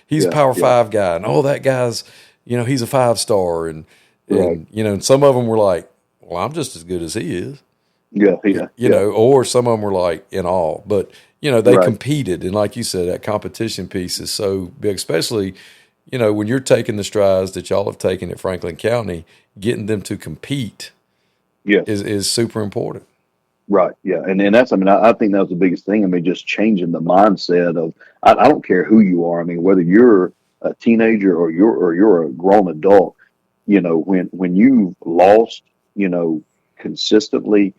he's a Power 5 guy, and oh, that guy's he's a 5-star." And and some of them were like, "Well, I'm just as good as he is." Or some of them were like in awe, but they competed. And like you said, that competition piece is so big, especially, when you're taking the strides that y'all have taken at Franklin County, getting them to compete is super important. Right. Yeah. And that's, I think that was the biggest thing. Just changing the mindset of, I don't care who you are. Whether you're a teenager or you're a grown adult, when you've lost, consistently,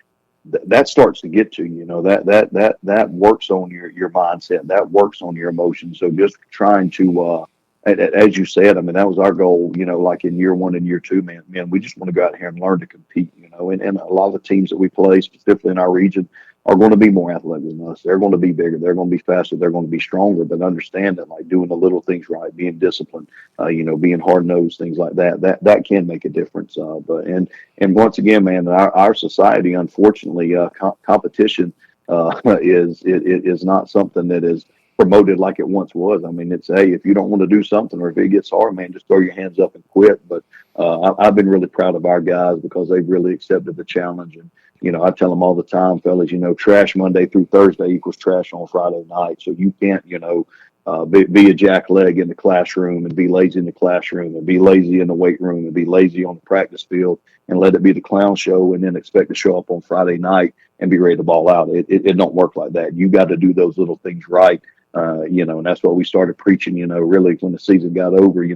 that starts to get to you. That works on your mindset. That works on your emotions. So just trying to, as you said, that was our goal. Like in year 1 and year 2, man, we just want to go out here and learn to compete. And a lot of the teams that we play, specifically in our region, are going to be more athletic than us. They're going to be bigger. They're going to be faster. They're going to be stronger. But understand that, like, doing the little things right, being disciplined, being hard nosed, things like that can make a difference. And once again, man, our society, unfortunately, competition is not something that is promoted like it once was. It's, hey, if you don't want to do something, or if it gets hard, man, just throw your hands up and quit. But I've been really proud of our guys because they've really accepted the challenge. And I tell them all the time, fellas, trash Monday through Thursday equals trash on Friday night. So you can't, be a jackleg in the classroom and be lazy in the classroom and be lazy in the weight room and be lazy on the practice field and let it be the clown show and then expect to show up on Friday night and be ready to ball out. It don't work like that. You got to do those little things right. And that's what we started preaching, really when the season got over,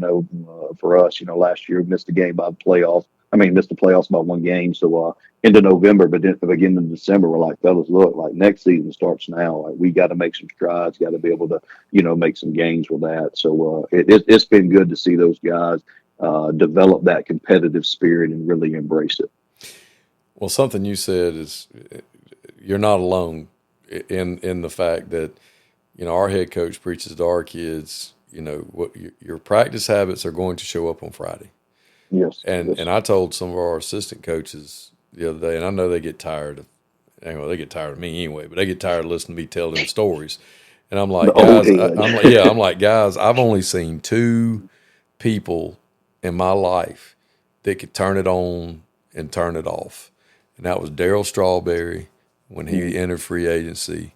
for us, last year, missed the game by the playoffs. Missed the playoffs by 1 game. So, into November, but then beginning of December, we're like, fellas, look, like next season starts now. Like we got to make some strides, got to be able to, make some gains with that. So, it's been good to see those guys, develop that competitive spirit and really embrace it. Well, something you said is you're not alone in the fact that, our head coach preaches to our kids, what your practice habits are going to show up on Friday. Yes. And I told some of our assistant coaches the other day, and I know they get tired of, they get tired of me anyway, but they get tired of listening to me tell them stories. And I'm like, guys, I've only seen 2 people in my life that could turn it on and turn it off. And that was Darryl Strawberry when he entered free agency,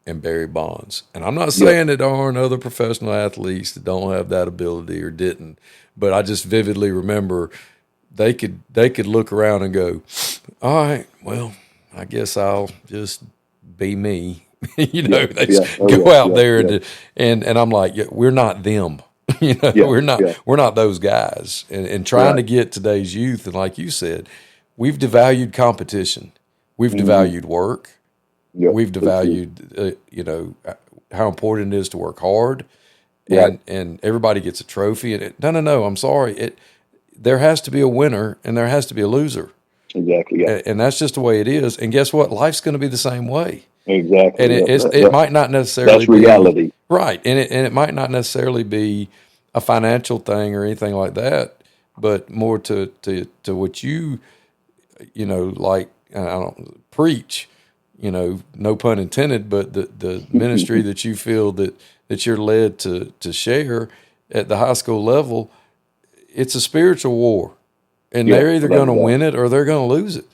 and Barry Bonds. And I'm not saying that there aren't other professional athletes that don't have that ability or didn't, but I just vividly remember they could look around and go, all right, well, I guess I'll just be me. Go out there and I'm like, we're not them. We're not those guys. And trying to get today's youth, and like you said, we've devalued competition. We've devalued work. Yep, we've devalued, how important it is to work hard, and everybody gets a trophy. And no, I'm sorry. There has to be a winner and there has to be a loser. Exactly. Yeah. And that's just the way it is. And guess what? Life's going to be the same way. Exactly. And it might not necessarily that's reality. Be right. And it might not necessarily be a financial thing or anything like that, but more to what you like, I don't preach. No pun intended, but the ministry that you feel that you're led to share at the high school level, it's a spiritual war. And Yeah, they're either without going a to doubt. win it or they're going to lose it.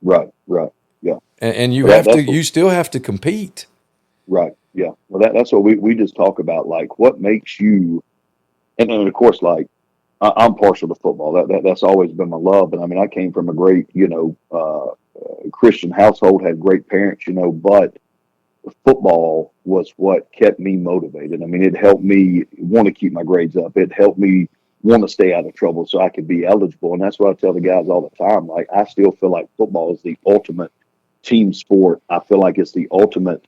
Right, right, yeah. And you Well, have to, that's what, you still have to compete. right, yeah. Well, that's what we just talk about. Like, what makes you, and then of course, like I'm partial to football. That's always been my love. And I mean, I came from a great, Christian household, had great parents, but football was what kept me motivated. I mean, it helped me want to keep my grades up. It helped me want to stay out of trouble so I could be eligible. And that's what I tell the guys all the time. Like, I still feel like football is the ultimate team sport. I feel like it's the ultimate,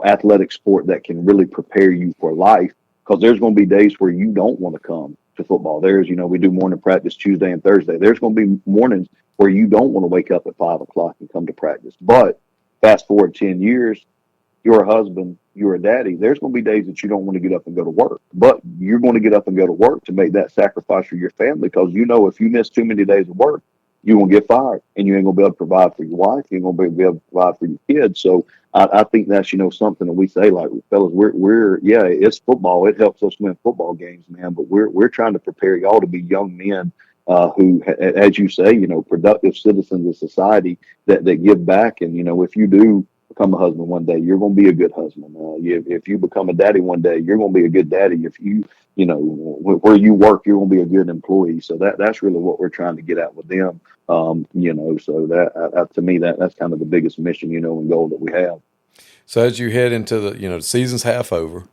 athletic sport that can really prepare you for life, because there's going to be days where you don't want to come to football. We do morning practice Tuesday and Thursday. There's going to be mornings where you don't want to wake up at 5 o'clock and come to practice. But fast forward 10 years, you're a husband, you're a daddy. There's going to be days that you don't want to get up and go to work, but you're going to get up and go to work to make that sacrifice for your family, because if you miss too many days of work, you won't get fired, and you ain't going to be able to provide for your wife. You ain't going to be able to provide for your kids. So I think that's something that we say, like, fellas, we're yeah, it's football. It helps us win football games, man. But we're trying to prepare y'all to be young men who, as you say, productive citizens of society that give back. And if you do become a husband one day, you're going to be a good husband. If you become a daddy one day, you're going to be a good daddy. If where you work, you're going to be a good employee. So that's really what we're trying to get at with them. So that to me, that's kind of the biggest mission, and goal that we have. So as you head into the season's half over,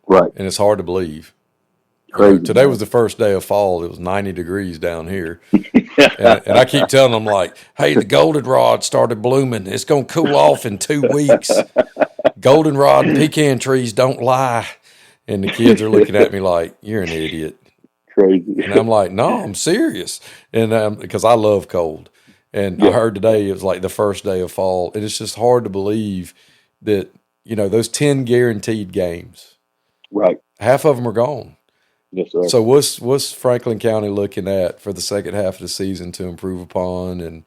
Right. and it's hard to believe. Crazy, Today man. was the first day of fall. It was 90 degrees down here. And I keep telling them, like, hey, the goldenrod started blooming. It's going to cool off in 2 weeks. Goldenrod and pecan trees don't lie. And the kids are looking at me like, you're an idiot. Crazy. And I'm like, no, I'm serious. And because I love cold. And I Yeah. heard today it was like the first day of fall. And it's just hard to believe that, those 10 guaranteed games, Right. half of them are gone. Yes, sir. So what's Franklin County looking at for the second half of the season to improve upon? And,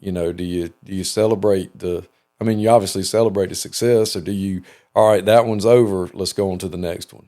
do you celebrate you obviously celebrate the success, or do you, all right, that one's over, let's go on to the next one?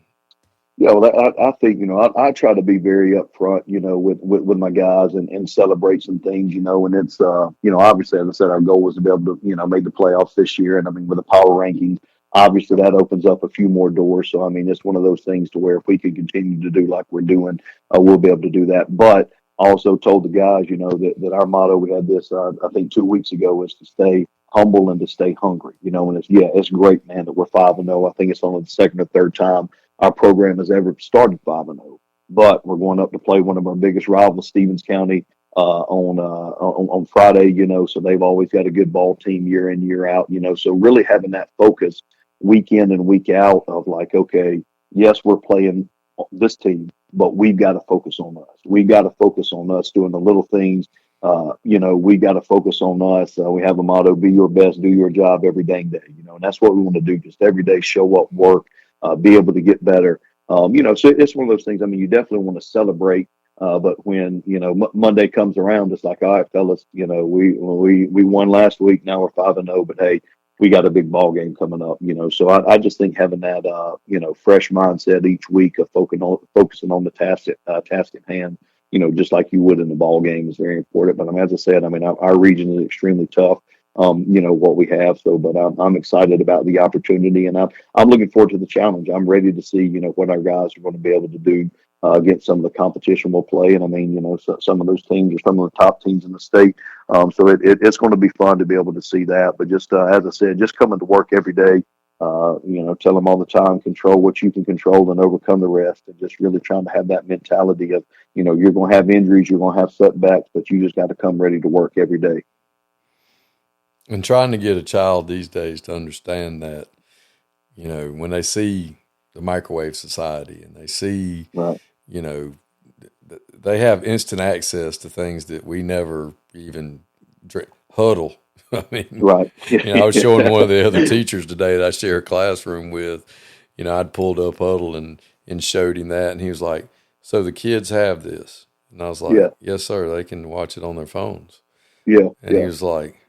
Yeah, well, I think, I try to be very upfront, with my guys, and celebrate some things, and it's, obviously, as I said, our goal was to be able to, make the playoffs this year. And I mean, with the power rankings, obviously that opens up a few more doors. So, I mean, it's one of those things to where if we could continue to do like we're doing, we'll be able to do that. But I also told the guys, that our motto, we had this, I think 2 weeks ago, was to stay humble and to stay hungry, and it's great, man, that we're 5-0. I think it's only the second or third time our program has ever started 5-0. But we're going up to play one of our biggest rivals, Stevens County, on Friday. So they've always got a good ball team year in, year out. So really having that focus week in and week out of like, okay, yes, we're playing this team, but we've got to focus on us. We've got to focus on us doing the little things. We got to focus on us. We have a motto: be your best, do your job every dang day. And that's what we want to do. Just every day, show up, work, be able to get better. So it's one of those things. I mean, you definitely want to celebrate, but when Monday comes around, it's like, all right, fellas, we won last week. Now we're 5-0, but hey, we got a big ball game coming up. So I just think having that fresh mindset each week of focusing on the task at hand. Just like you would in the ball game, is very important. But as I said, our region is extremely tough. What we have. So, but I'm excited about the opportunity, and I'm looking forward to the challenge. I'm ready to see, what our guys are going to be able to do against some of the competition we'll play. And some of those teams are some of the top teams in the state. So it's going to be fun to be able to see that. But just as I said, just coming to work every day, tell them all the time, control what you can control and overcome the rest, and just really trying to have that mentality of, you're going to have injuries, you're going to have setbacks, but you just got to come ready to work every day. And trying to get a child these days to understand that, when they see the microwave society and they see, Right. They have instant access to things that we never even huddle. I mean, Right. I was showing one of the other teachers today that I share a classroom with, I'd pulled up huddle and showed him that. And he was like, so the kids have this. And I was like, Yeah. yes, sir. They can watch it on their phones. Yeah. And he was like,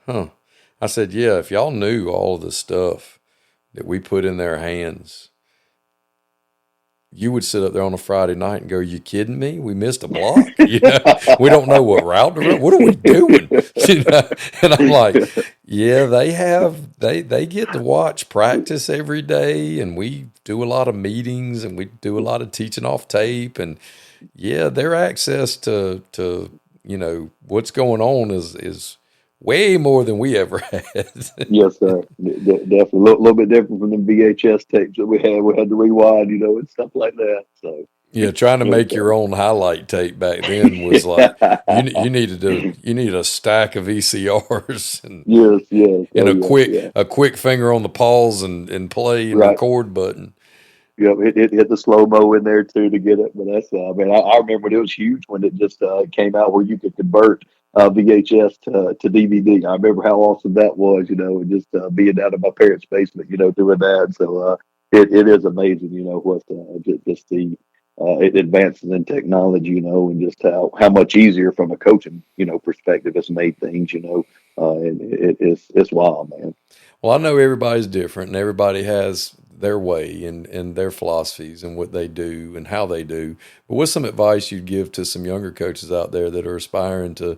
huh. I said, yeah, if y'all knew all of the stuff that we put in their hands, you would sit up there on a Friday night and go, "You kidding me? We missed a block. We don't know what route to run. What are we doing?" And I'm like, "Yeah, they get to watch practice every day, and we do a lot of meetings, and we do a lot of teaching off tape, and yeah, their access to what's going on is way more than we ever had." Yes, sir. Definitely a little bit different from the VHS tapes that we had. We had to rewind, and stuff like that. So yeah, trying to make your own highlight tape back then was like you needed a stack of VCRs and yes, and yes. a quick finger on the pause and play and Right. record button. Yep, it hit the slow mo in there too to get it. But that's I remember it was huge when it just came out where you could convert VHS to DVD. I remember how awesome that was, and just being down in my parents' basement, doing that. So it is amazing, what just the advances in technology, and just how much easier from a coaching, perspective it's made things, and it's wild, man. Well, I know everybody's different and everybody has their way and their philosophies and what they do and how they do. But what's some advice you'd give to some younger coaches out there that are aspiring to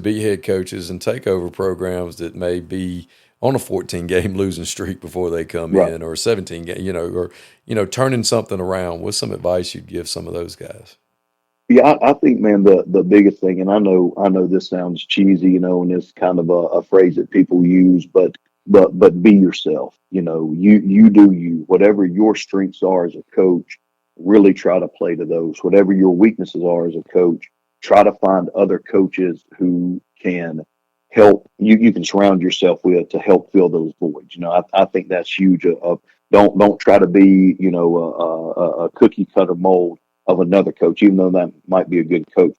be head coaches and take over programs that may be on a 14-game losing streak before they come Right. in, or a 17-game, or turning something around? What's some advice you'd give some of those guys? Yeah, I think, man, the biggest thing, and I know this sounds cheesy, and it's kind of a phrase that people use, but be yourself. You do you. Whatever your strengths are as a coach, really try to play to those. Whatever your weaknesses are as a coach, try to find other coaches who can help you. You can surround yourself with to help fill those voids. I think that's huge. Don't try to be a cookie cutter mold of another coach, even though that might be a good coach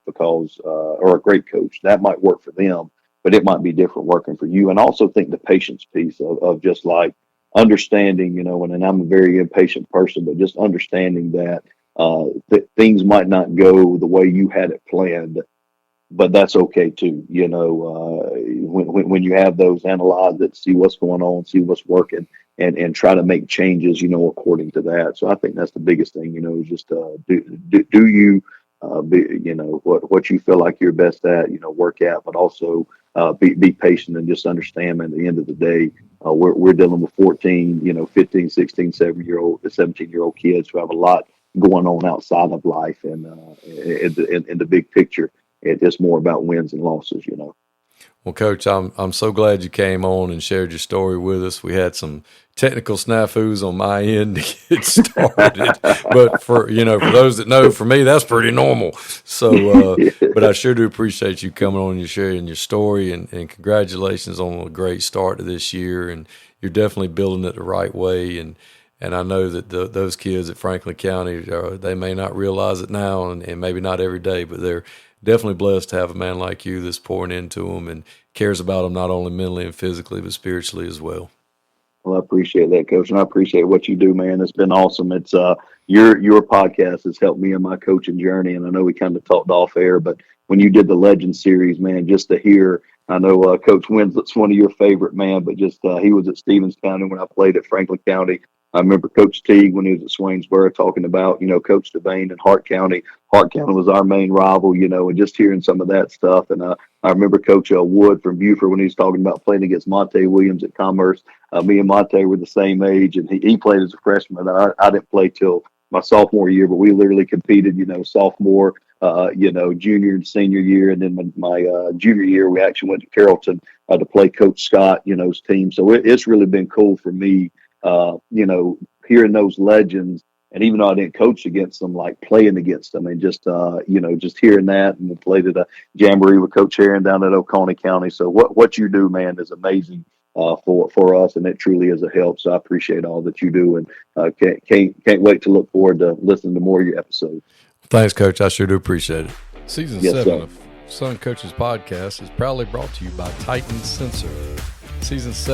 or a great coach. That might work for them, but it might be different working for you. And also think the patience piece of just like understanding, and I'm a very impatient person, but just understanding that things might not go the way you had it planned, but that's okay too. When you have those, analyze it, see what's going on, see what's working, and try to make changes, according to that. So I think that's the biggest thing, is just do you be, what you feel like you're best at, work at, but also be patient and just understand, man, at the end of the day, we're dealing with 14, 15, 16, 17-year-old kids who have a lot going on outside of life, and in the big picture, it's more about wins and losses, Well, Coach, I'm so glad you came on and shared your story with us. We had some technical snafus on my end to get started, but for those that know, for me, that's pretty normal. So, but I sure do appreciate you coming on and sharing your story, and congratulations on a great start to this year. And you're definitely building it the right way. And I know that those kids at Franklin County, they may not realize it now, and maybe not every day, but they're definitely blessed to have a man like you that's pouring into them and cares about them not only mentally and physically, but spiritually as well. Well, I appreciate that, Coach, and I appreciate what you do, man. It's been awesome. It's your podcast has helped me in my coaching journey, and I know we kind of talked off air, but when you did the Legend series, man, just to hear, I know Coach Winsett's one of your favorite, man, but just he was at Stevens County when I played at Franklin County. I remember Coach Teague when he was at Swainsboro talking about, Coach Devane in Hart County. Hart County was our main rival, and just hearing some of that stuff. And I remember Coach Wood from Buford when he was talking about playing against Monte Williams at Commerce. Me and Monte were the same age, and he played as a freshman. I didn't play till my sophomore year, but we literally competed, sophomore, junior and senior year. And then my junior year, we actually went to Carrollton to play Coach Scott's team. So it's really been cool for me, hearing those legends. And even though I didn't coach against them, like playing against them, and just hearing that, and we played at a jamboree with Coach Heron down at Oconee County. So what you do, man, is amazing for us, and it truly is a help. So I appreciate all that you do, and can't wait to look forward to listening to more of your episodes. Thanks, Coach. I sure do appreciate it. Season 7 sir. of Sun Coaches Podcast is proudly brought to you by Titan Sensor. Season 7